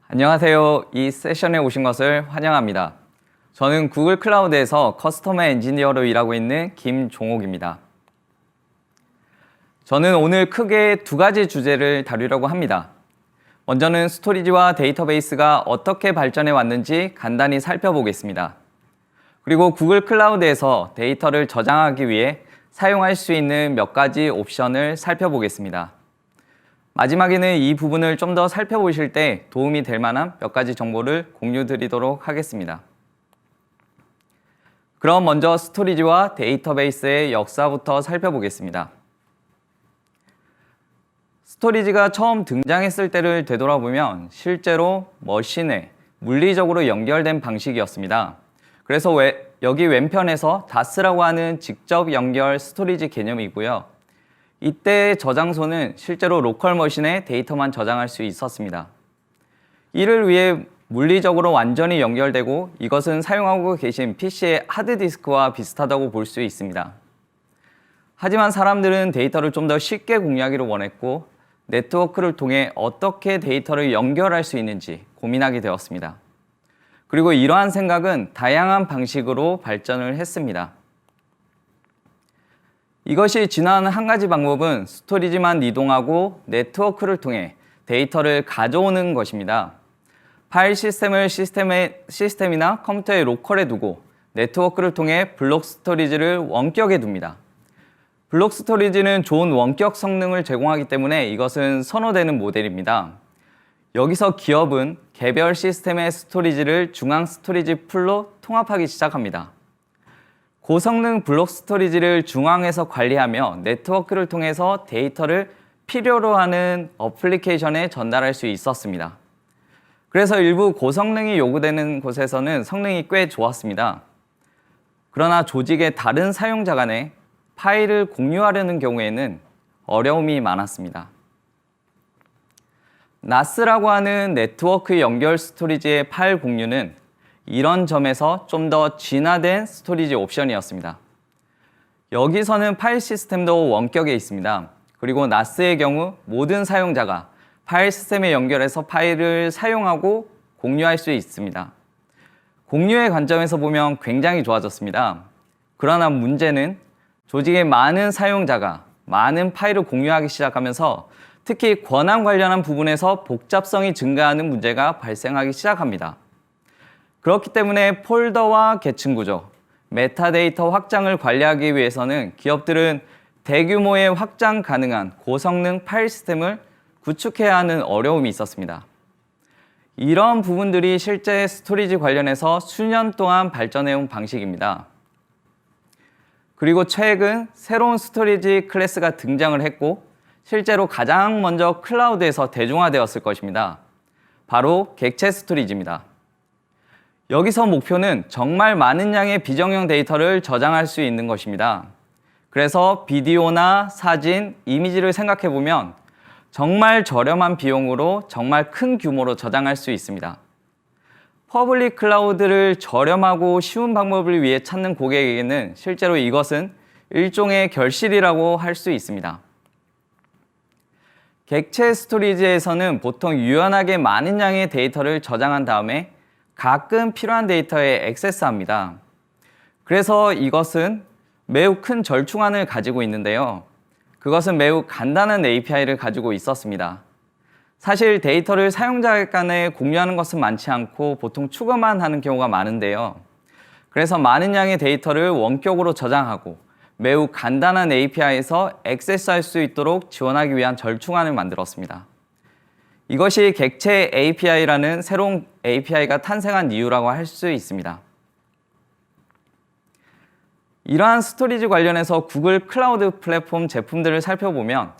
안녕하세요. 이 세션에 오신 것을 환영합니다. 저는 구글 클라우드에서 커스터머 엔지니어로 일하고 있는 김종옥입니다. 저는 오늘 크게 두 가지 주제를 다루려고 합니다. 먼저는 스토리지와 데이터베이스가 어떻게 발전해 왔는지 간단히 살펴보겠습니다. 그리고 구글 클라우드에서 데이터를 저장하기 위해 사용할 수 있는 몇 가지 옵션을 살펴보겠습니다. 마지막에는 이 부분을 좀 더 살펴보실 때 도움이 될 만한 몇 가지 정보를 공유 드리도록 하겠습니다. 그럼 먼저 스토리지와 데이터베이스의 역사부터 살펴보겠습니다. 스토리지가 처음 등장했을 때를 되돌아보면 실제로 머신에 물리적으로 연결된 방식이었습니다. 그래서 여기 왼편에서 DAS라고 하는 직접 연결 스토리지 개념이고요. 이때 저장소는 실제로 로컬 머신에 데이터만 저장할 수 있었습니다. 이를 위해 물리적으로 완전히 연결되고 이것은 사용하고 계신 PC의 하드디스크와 비슷하다고 볼 수 있습니다. 하지만 사람들은 데이터를 좀 더 쉽게 공유하기를 원했고 네트워크를 통해 어떻게 데이터를 연결할 수 있는지 고민하게 되었습니다. 그리고 이러한 생각은 다양한 방식으로 발전을 했습니다. 이것이 진화하는 한 가지 방법은 스토리지만 이동하고 네트워크를 통해 데이터를 가져오는 것입니다. 파일 시스템을 시스템이나 컴퓨터의 로컬에 두고 네트워크를 통해 블록 스토리지를 원격에 둡니다. 블록 스토리지는 좋은 원격 성능을 제공하기 때문에 이것은 선호되는 모델입니다. 여기서 기업은 개별 시스템의 스토리지를 중앙 스토리지 풀로 통합하기 시작합니다. 고성능 블록 스토리지를 중앙에서 관리하며 네트워크를 통해서 데이터를 필요로 하는 어플리케이션에 전달할 수 있었습니다. 그래서 일부 고성능이 요구되는 곳에서는 성능이 꽤 좋았습니다. 그러나 조직의 다른 사용자 간에 파일을 공유하려는 경우에는 어려움이 많았습니다. NAS라고 하는 네트워크 연결 스토리지의 파일 공유는 이런 점에서 좀 더 진화된 스토리지 옵션이었습니다. 여기서는 파일 시스템도 원격에 있습니다. 그리고 NAS의 경우 모든 사용자가 파일 시스템에 연결해서 파일을 사용하고 공유할 수 있습니다. 공유의 관점에서 보면 굉장히 좋아졌습니다. 그러나 문제는 조직의 많은 사용자가 많은 파일을 공유하기 시작하면서 특히 권한 관련한 부분에서 복잡성이 증가하는 문제가 발생하기 시작합니다. 그렇기 때문에 폴더와 계층 구조, 메타데이터 확장을 관리하기 위해서는 기업들은 대규모의 확장 가능한 고성능 파일 시스템을 구축해야 하는 어려움이 있었습니다. 이런 부분들이 실제 스토리지 관련해서 수년 동안 발전해온 방식입니다. 그리고 최근 새로운 스토리지 클래스가 등장을 했고 실제로 가장 먼저 클라우드에서 대중화되었을 것입니다. 바로 객체 스토리지입니다. 여기서 목표는 정말 많은 양의 비정형 데이터를 저장할 수 있는 것입니다. 그래서 비디오나 사진, 이미지를 생각해 보면 정말 저렴한 비용으로 정말 큰 규모로 저장할 수 있습니다. 퍼블릭 클라우드를 저렴하고 쉬운 방법을 위해 찾는 고객에게는 실제로 이것은 일종의 결실이라고 할 수 있습니다. 객체 스토리지에서는 보통 유연하게 많은 양의 데이터를 저장한 다음에 가끔 필요한 데이터에 액세스합니다. 그래서 이것은 매우 큰 절충안을 가지고 있는데요. 그것은 매우 간단한 API를 가지고 있었습니다. 사실 데이터를 사용자 간에 공유하는 것은 많지 않고 보통 추가만 하는 경우가 많은데요. 그래서 많은 양의 데이터를 원격으로 저장하고 매우 간단한 API에서 액세스할 수 있도록 지원하기 위한 절충안을 만들었습니다. 이것이 객체 API라는 새로운 API가 탄생한 이유라고 할 수 있습니다. 이러한 스토리지 관련해서 구글 클라우드 플랫폼 제품들을 살펴보면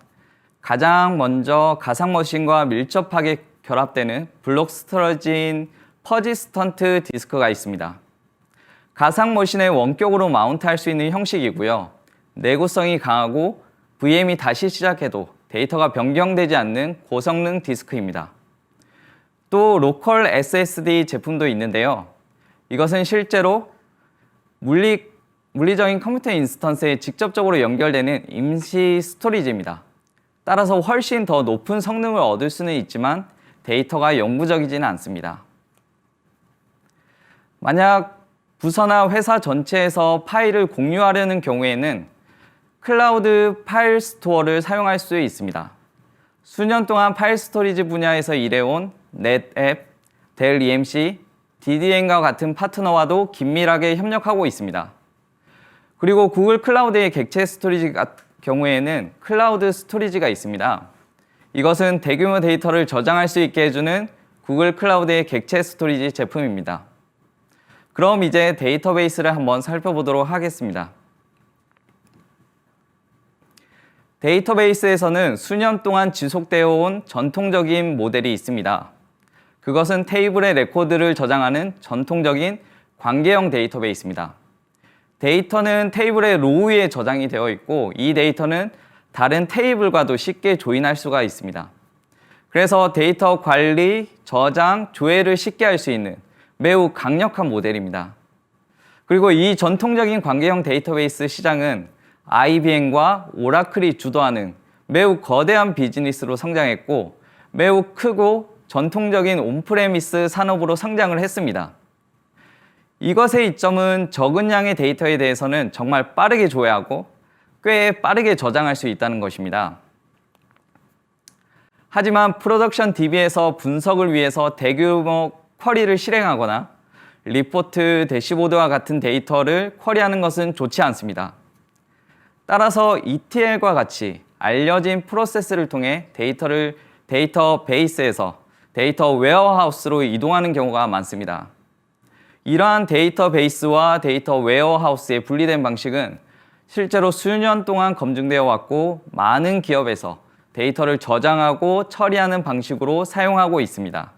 가장 먼저 가상머신과 밀접하게 결합되는 블록 스토리지인 퍼지스턴트 디스크가 있습니다. 가상머신에 원격으로 마운트할 수 있는 형식이고요. 내구성이 강하고 VM이 다시 시작해도 데이터가 변경되지 않는 고성능 디스크입니다. 또 로컬 SSD 제품도 있는데요. 이것은 실제로 물리적인 컴퓨터 인스턴스에 직접적으로 연결되는 임시 스토리지입니다. 따라서 훨씬 더 높은 성능을 얻을 수는 있지만 데이터가 영구적이지는 않습니다. 만약 부서나 회사 전체에서 파일을 공유하려는 경우에는 클라우드 파일 스토어를 사용할 수 있습니다. 수년 동안 파일 스토리지 분야에서 일해온 넷앱, 델 EMC, DDN과 같은 파트너와도 긴밀하게 협력하고 있습니다. 그리고 구글 클라우드의 객체 스토리지 같은 경우에는 클라우드 스토리지가 있습니다. 이것은 대규모 데이터를 저장할 수 있게 해주는 구글 클라우드의 객체 스토리지 제품입니다. 그럼 이제 데이터베이스를 한번 살펴보도록 하겠습니다. 데이터베이스에서는 수년 동안 지속되어 온 전통적인 모델이 있습니다. 그것은 테이블의 레코드를 저장하는 전통적인 관계형 데이터베이스입니다. 데이터는 테이블의 로우 위에 저장이 되어 있고 이 데이터는 다른 테이블과도 쉽게 조인할 수가 있습니다. 그래서 데이터 관리, 저장, 조회를 쉽게 할 수 있는 매우 강력한 모델입니다. 그리고 이 전통적인 관계형 데이터베이스 시장은 IBM과 오라클이 주도하는 매우 거대한 비즈니스로 성장했고 매우 크고 전통적인 온프레미스 산업으로 성장을 했습니다. 이것의 이점은 적은 양의 데이터에 대해서는 정말 빠르게 조회하고 꽤 빠르게 저장할 수 있다는 것입니다. 하지만 프로덕션 DB에서 분석을 위해서 대규모 쿼리를 실행하거나 리포트, 대시보드와 같은 데이터를 쿼리하는 것은 좋지 않습니다. 따라서 ETL과 같이 알려진 프로세스를 통해 데이터베이스에서 데이터 웨어하우스로 이동하는 경우가 많습니다. 이러한 데이터베이스와 데이터 웨어하우스의 분리된 방식은 실제로 수년 동안 검증되어 왔고 많은 기업에서 데이터를 저장하고 처리하는 방식으로 사용하고 있습니다.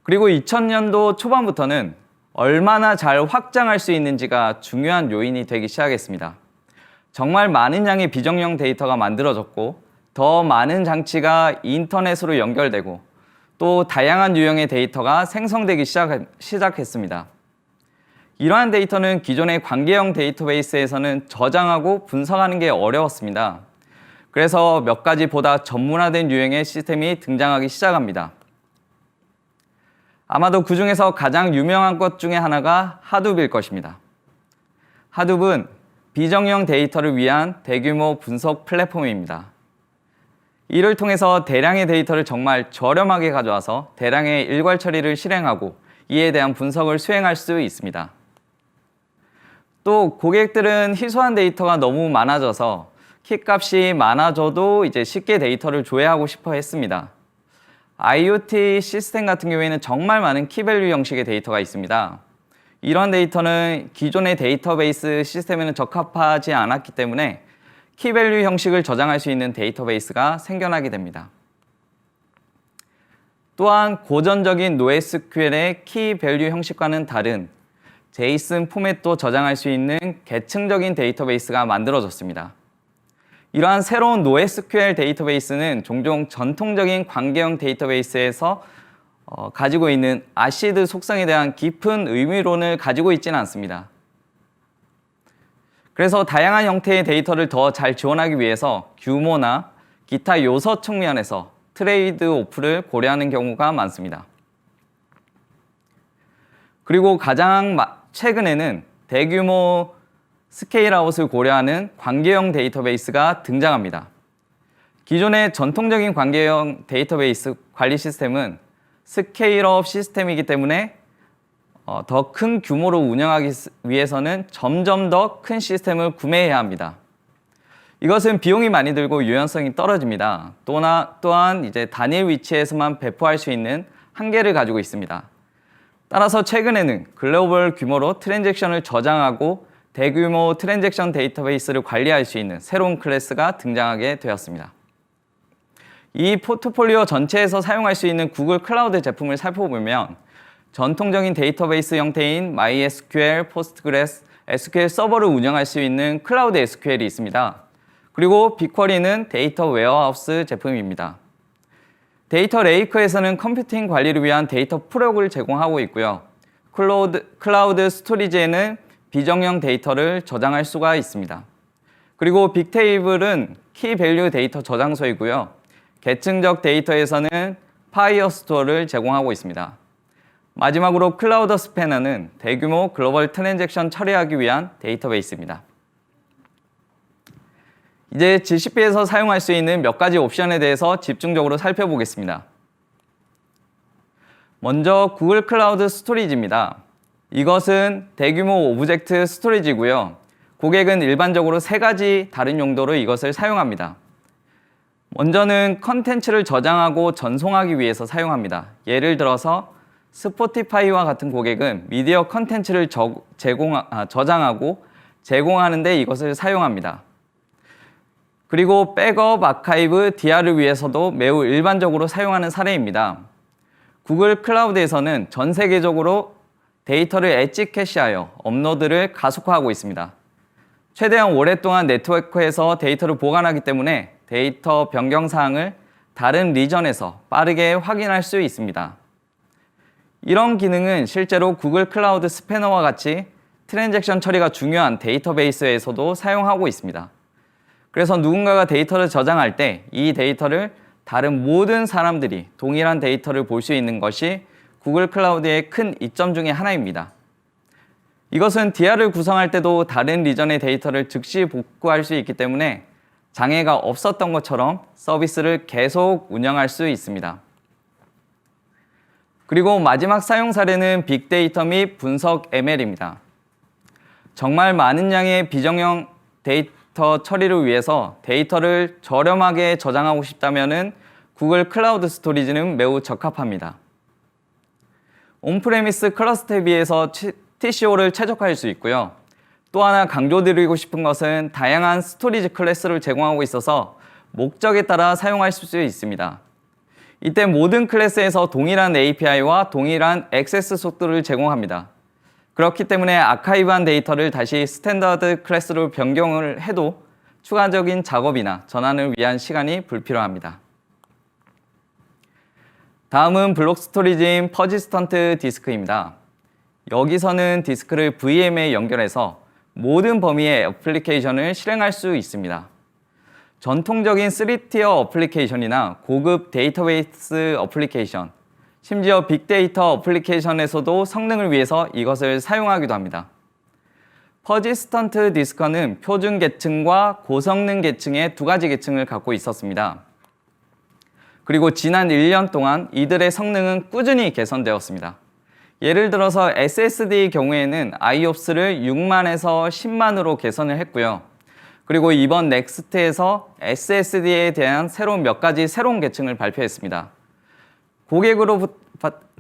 그리고 2000년도 초반부터는 얼마나 잘 확장할 수 있는지가 중요한 요인이 되기 시작했습니다. 정말 많은 양의 비정형 데이터가 만들어졌고 더 많은 장치가 인터넷으로 연결되고 또 다양한 유형의 데이터가 생성되기 시작했습니다. 이러한 데이터는 기존의 관계형 데이터베이스에서는 저장하고 분석하는 게 어려웠습니다. 그래서 몇 가지 보다 전문화된 유형의 시스템이 등장하기 시작합니다. 아마도 그 중에서 가장 유명한 것 중에 하나가 하둡일 것입니다. 하둡은 비정형 데이터를 위한 대규모 분석 플랫폼입니다. 이를 통해서 대량의 데이터를 정말 저렴하게 가져와서 대량의 일괄 처리를 실행하고 이에 대한 분석을 수행할 수 있습니다. 또 고객들은 희소한 데이터가 너무 많아져서 키값이 많아져도 이제 쉽게 데이터를 조회하고 싶어 했습니다. IoT 시스템 같은 경우에는 정말 많은 키밸류 형식의 데이터가 있습니다. 이런 데이터는 기존의 데이터베이스 시스템에는 적합하지 않았기 때문에 키밸류 형식을 저장할 수 있는 데이터베이스가 생겨나게 됩니다. 또한 고전적인 NoSQL의 키밸류 형식과는 다른 JSON 포맷도 저장할 수 있는 계층적인 데이터베이스가 만들어졌습니다. 이러한 새로운 NoSQL 데이터베이스는 종종 전통적인 관계형 데이터베이스에서 가지고 있는 아시드 속성에 대한 깊은 의미론을 가지고 있지는 않습니다. 그래서 다양한 형태의 데이터를 더 잘 지원하기 위해서 규모나 기타 요소 측면에서 트레이드 오프를 고려하는 경우가 많습니다. 그리고 가장 최근에는 대규모 스케일아웃을 고려하는 관계형 데이터베이스가 등장합니다. 기존의 전통적인 관계형 데이터베이스 관리 시스템은 스케일업 시스템이기 때문에 더 큰 규모로 운영하기 위해서는 점점 더 큰 시스템을 구매해야 합니다. 이것은 비용이 많이 들고 유연성이 떨어집니다. 또한 이제 단일 위치에서만 배포할 수 있는 한계를 가지고 있습니다. 따라서 최근에는 글로벌 규모로 트랜잭션을 저장하고 대규모 트랜잭션 데이터베이스를 관리할 수 있는 새로운 클래스가 등장하게 되었습니다. 이 포트폴리오 전체에서 사용할 수 있는 구글 클라우드 제품을 살펴보면 전통적인 데이터베이스 형태인 MySQL, Postgres, SQL 서버를 운영할 수 있는 클라우드 SQL이 있습니다. 그리고 빅쿼리는 데이터 웨어하우스 제품입니다. 데이터 레이크에서는 컴퓨팅 관리를 위한 데이터 프로그램을 제공하고 있고요. 클라우드 스토리지에는 비정형 데이터를 저장할 수가 있습니다. 그리고 빅테이블은 키밸류 데이터 저장소이고요. 계층적 데이터에서는 파이어스토어를 제공하고 있습니다. 마지막으로 클라우드 스패너는 대규모 글로벌 트랜잭션 처리하기 위한 데이터베이스입니다. 이제 GCP에서 사용할 수 있는 몇 가지 옵션에 대해서 집중적으로 살펴보겠습니다. 먼저 구글 클라우드 스토리지입니다. 이것은 대규모 오브젝트 스토리지고요. 고객은 일반적으로 3가지 다른 용도로 이것을 사용합니다. 먼저는 컨텐츠를 저장하고 전송하기 위해서 사용합니다. 예를 들어서 스포티파이와 같은 고객은 미디어 컨텐츠를 저장하고 제공하는 데 이것을 사용합니다. 그리고 백업, 아카이브, DR을 위해서도 매우 일반적으로 사용하는 사례입니다. 구글 클라우드에서는 전 세계적으로 데이터를 엣지 캐시하여 업로드를 가속화하고 있습니다. 최대한 오랫동안 네트워크에서 데이터를 보관하기 때문에 데이터 변경 사항을 다른 리전에서 빠르게 확인할 수 있습니다. 이런 기능은 실제로 구글 클라우드 스패너와 같이 트랜잭션 처리가 중요한 데이터베이스에서도 사용하고 있습니다. 그래서 누군가가 데이터를 저장할 때 이 데이터를 다른 모든 사람들이 동일한 데이터를 볼 수 있는 것이 구글 클라우드의 큰 이점 중에 하나입니다. 이것은 DR을 구성할 때도 다른 리전의 데이터를 즉시 복구할 수 있기 때문에 장애가 없었던 것처럼 서비스를 계속 운영할 수 있습니다. 그리고 마지막 사용 사례는 빅데이터 및 분석 ML입니다. 정말 많은 양의 비정형 데이터 처리를 위해서 데이터를 저렴하게 저장하고 싶다면 구글 클라우드 스토리지는 매우 적합합니다. 온프레미스 클러스터에 비해서 TCO를 최적화할 수 있고요. 또 하나 강조드리고 싶은 것은 다양한 스토리지 클래스를 제공하고 있어서 목적에 따라 사용할 수 있습니다. 이때 모든 클래스에서 동일한 API와 동일한 액세스 속도를 제공합니다. 그렇기 때문에 아카이브한 데이터를 다시 스탠다드 클래스로 변경을 해도 추가적인 작업이나 전환을 위한 시간이 불필요합니다. 다음은 블록 스토리지인 퍼지스턴트 디스크입니다. 여기서는 디스크를 VM에 연결해서 모든 범위의 애플리케이션을 실행할 수 있습니다. 전통적인 3티어 어플리케이션이나 고급 데이터베이스 어플리케이션, 심지어 빅데이터 어플리케이션에서도 성능을 위해서 이것을 사용하기도 합니다. 퍼지스턴트 디스크는 표준 계층과 고성능 계층의 2가지 계층을 갖고 있었습니다. 그리고 지난 1년 동안 이들의 성능은 꾸준히 개선되었습니다. 예를 들어서 SSD의 경우에는 IOPS를 6만에서 10만으로 개선을 했고요. 그리고 이번 넥스트에서 SSD에 대한 몇 가지 새로운 계층을 발표했습니다.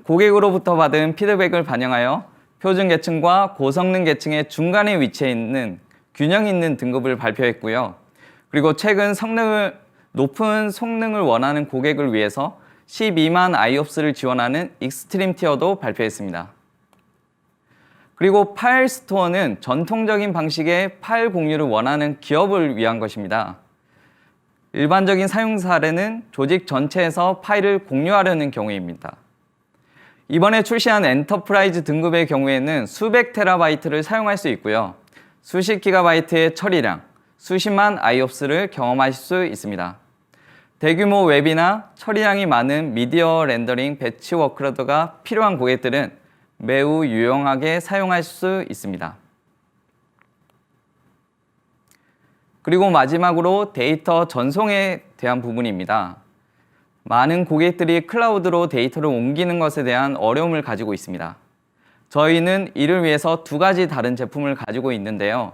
고객으로부터 받은 피드백을 반영하여 표준 계층과 고성능 계층의 중간에 위치해 있는 균형 있는 등급을 발표했고요. 그리고 최근 높은 성능을 원하는 고객을 위해서 12만 IOPS를 지원하는 익스트림 티어도 발표했습니다. 그리고 파일 스토어는 전통적인 방식의 파일 공유를 원하는 기업을 위한 것입니다. 일반적인 사용 사례는 조직 전체에서 파일을 공유하려는 경우입니다. 이번에 출시한 엔터프라이즈 등급의 경우에는 수백 테라바이트를 사용할 수 있고요. 수십 기가바이트의 처리량, 수십만 IOPS를 경험하실 수 있습니다. 대규모 웹이나 처리량이 많은 미디어 렌더링 배치 워크로드가 필요한 고객들은 매우 유용하게 사용할 수 있습니다. 그리고 마지막으로 데이터 전송에 대한 부분입니다. 많은 고객들이 클라우드로 데이터를 옮기는 것에 대한 어려움을 가지고 있습니다. 저희는 이를 위해서 2가지 다른 제품을 가지고 있는데요.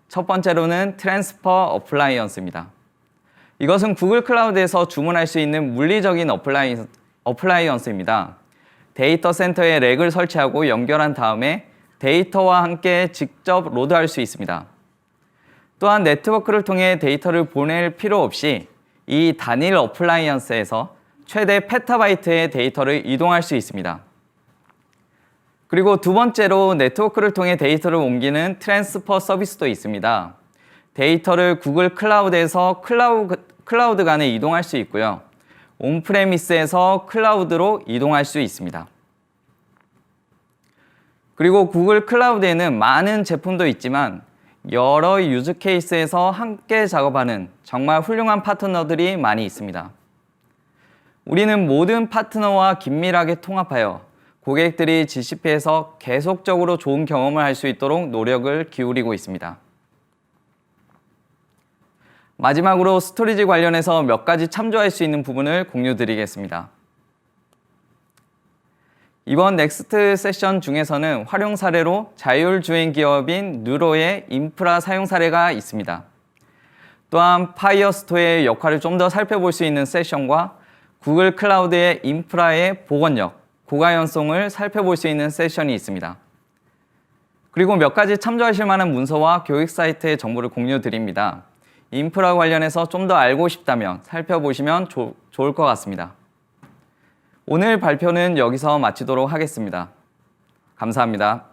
첫 번째로는 트랜스퍼 어플라이언스입니다. 이것은 구글 클라우드에서 주문할 수 있는 물리적인 어플라이언스입니다. 데이터 센터에 렉을 설치하고 연결한 다음에 데이터와 함께 직접 로드할 수 있습니다. 또한 네트워크를 통해 데이터를 보낼 필요 없이 이 단일 어플라이언스에서 최대 페타바이트의 데이터를 이동할 수 있습니다. 그리고 2번째로 네트워크를 통해 데이터를 옮기는 트랜스퍼 서비스도 있습니다. 데이터를 구글 클라우드에서 클라우드 간에 이동할 수 있고요. 온프레미스에서 클라우드로 이동할 수 있습니다. 그리고 구글 클라우드에는 많은 제품도 있지만 여러 유즈 케이스에서 함께 작업하는 정말 훌륭한 파트너들이 많이 있습니다. 우리는 모든 파트너와 긴밀하게 통합하여 고객들이 GCP에서 계속적으로 좋은 경험을 할 수 있도록 노력을 기울이고 있습니다. 마지막으로 스토리지 관련해서 몇 가지 참조할 수 있는 부분을 공유드리겠습니다. 이번 넥스트 세션 중에서는 활용 사례로 자율주행 기업인 누로의 인프라 사용 사례가 있습니다. 또한 파이어스토어의 역할을 좀 더 살펴볼 수 있는 세션과 구글 클라우드의 인프라의 복원력, 고가연성을 살펴볼 수 있는 세션이 있습니다. 그리고 몇 가지 참조하실 만한 문서와 교육 사이트의 정보를 공유드립니다. 인프라 관련해서 좀 더 알고 싶다면 살펴보시면 좋을 것 같습니다. 오늘 발표는 여기서 마치도록 하겠습니다. 감사합니다.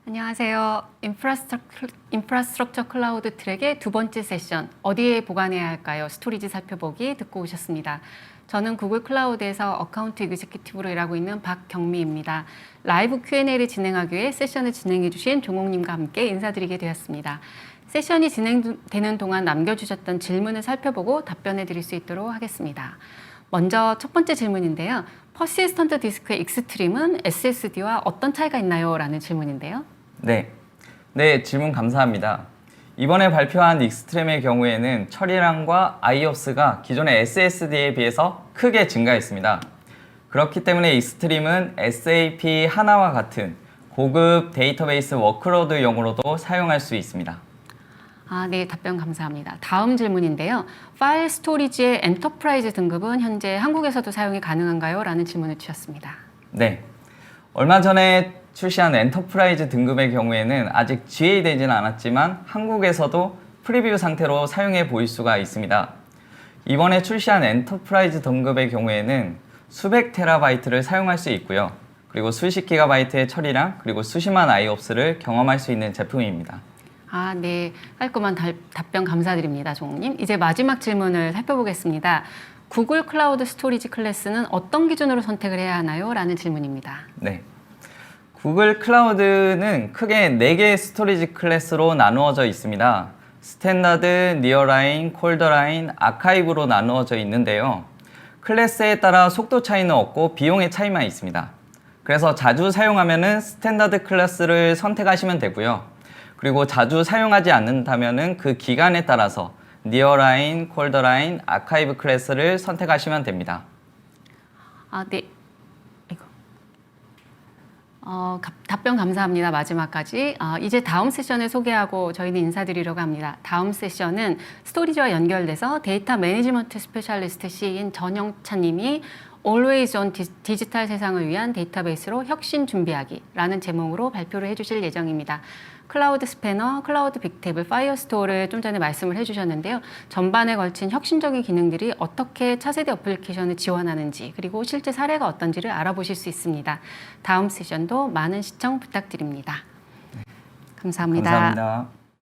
안녕하세요. 인프라스트럭처 클라우드 트랙의 두 번째 세션, 어디에 보관해야 할까요? 스토리지 살펴보기 듣고 오셨습니다. 저는 구글 클라우드에서 어카운트 에그제큐티브로 일하고 있는 박경미입니다. 라이브 Q&A를 진행하기 위해 세션을 진행해 주신 종옥님과 함께 인사드리게 되었습니다. 세션이 진행되는 동안 남겨주셨던 질문을 살펴보고 답변해 드릴 수 있도록 하겠습니다. 먼저 첫 번째 질문인데요. 퍼시스턴트 디스크의 익스트림은 SSD와 어떤 차이가 있나요? 라는 질문인데요. 네, 질문 감사합니다. 이번에 발표한 익스트림의 경우에는 처리량과 IOPS가 기존의 SSD에 비해서 크게 증가했습니다. 그렇기 때문에 익스트림은 SAP 하나와 같은 고급 데이터베이스 워크로드용으로도 사용할 수 있습니다. 네, 답변 감사합니다. 다음 질문인데요. 파일 스토리지의 엔터프라이즈 등급은 현재 한국에서도 사용이 가능한가요? 라는 질문을 주셨습니다. 네, 얼마 전에 출시한 엔터프라이즈 등급의 경우에는 아직 GA 되지는 않았지만 한국에서도 프리뷰 상태로 사용해 보일 수가 있습니다. 이번에 출시한 엔터프라이즈 등급의 경우에는 수백 테라바이트를 사용할 수 있고요. 그리고 수십 기가바이트의 처리량, 그리고 수십만 IOPS를 경험할 수 있는 제품입니다. 네. 깔끔한 답변 감사드립니다, 종님. 이제 마지막 질문을 살펴보겠습니다. 구글 클라우드 스토리지 클래스는 어떤 기준으로 선택을 해야 하나요? 라는 질문입니다. 네. 구글 클라우드는 크게 4개의 스토리지 클래스로 나누어져 있습니다. 스탠다드, 니어라인, 콜더라인, 아카이브로 나누어져 있는데요. 클래스에 따라 속도 차이는 없고 비용의 차이만 있습니다. 그래서 자주 사용하면은 스탠다드 클래스를 선택하시면 되고요. 그리고 자주 사용하지 않는다면은 그 기간에 따라서 니어라인, 콜더라인, 아카이브 클래스를 선택하시면 됩니다. 네. 답변 감사합니다. 마지막까지. 이제 다음 세션을 소개하고 저희는 인사드리려고 합니다. 다음 세션은 스토리지와 연결돼서 데이터 매니지먼트 스페셜리스트 C인 전영찬 님이 Always on 디지털 세상을 위한 데이터베이스로 혁신 준비하기 라는 제목으로 발표를 해주실 예정입니다. 클라우드 스패너, 클라우드 빅테이블, 파이어스토어를 좀 전에 말씀을 해주셨는데요. 전반에 걸친 혁신적인 기능들이 어떻게 차세대 어플리케이션을 지원하는지 그리고 실제 사례가 어떤지를 알아보실 수 있습니다. 다음 세션도 많은 시청 부탁드립니다. 감사합니다. 감사합니다.